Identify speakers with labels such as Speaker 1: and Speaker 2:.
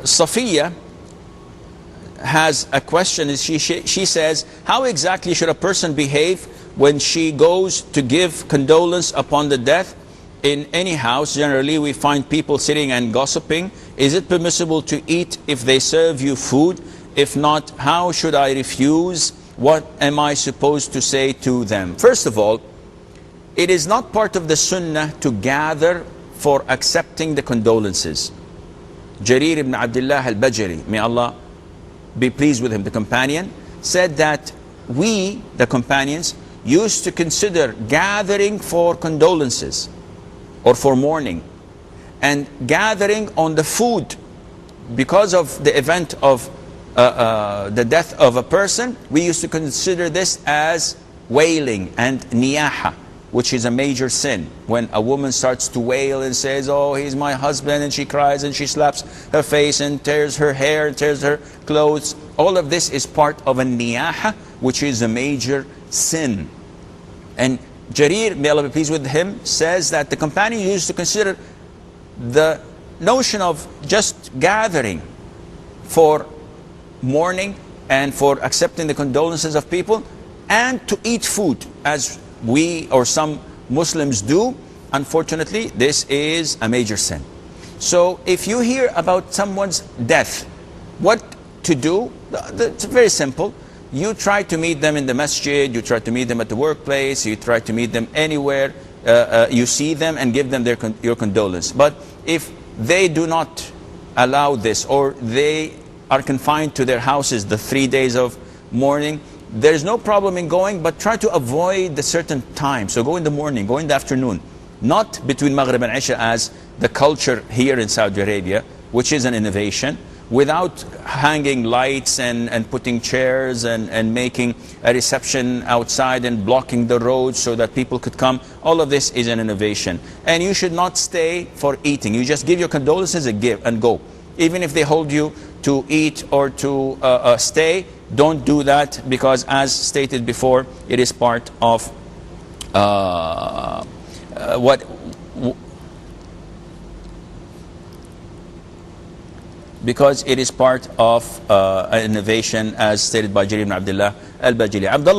Speaker 1: Safiya has a question. She says, how exactly should a person behave when she goes to give condolence upon the death? In any house, generally, we find people sitting and gossiping. Is it permissible to eat if they serve you food? If not, how should I refuse? What am I supposed to say to them? First of all, it is not part of the sunnah to gather for accepting the condolences. Jarir ibn Abdullah al-Bajali, may Allah be pleased with him, the companion, said that we, the companions, used to consider gathering for condolences or for mourning and gathering on the food because of the event of the death of a person. We used to consider this as wailing and niyaha, which is a major sin. When a woman starts to wail and says, oh, he's my husband, and she cries and she slaps her face and tears her hair and tears her clothes, all of this is part of a niyaha, which is a major sin. And Jarir, may Allah be pleased with him, says that the companion used to consider the notion of just gathering for mourning and for accepting the condolences of people and to eat food, as we or some Muslims do. Unfortunately, this is a major sin. So if you hear about someone's death, what to do? It's very simple. You try to meet them in the masjid, you try to meet them at the workplace, you try to meet them anywhere you see them, and give them your condolence. But if they do not allow this, or they are confined to their houses the 3 days of mourning, there's no problem in going, but try to avoid the certain time. So go in the morning, go in the afternoon, not between Maghrib and Isha as the culture here in Saudi Arabia, which is an innovation, without hanging lights and putting chairs and making a reception outside and blocking the road so that people could come. All of this is an innovation. And you should not stay for eating. You just give your condolences and give and go. Even if they hold you to eat or to stay, don't do that, because as stated before, it is part of because it is part of an innovation, as stated by Jarir ibn Abdullah al-Bajali.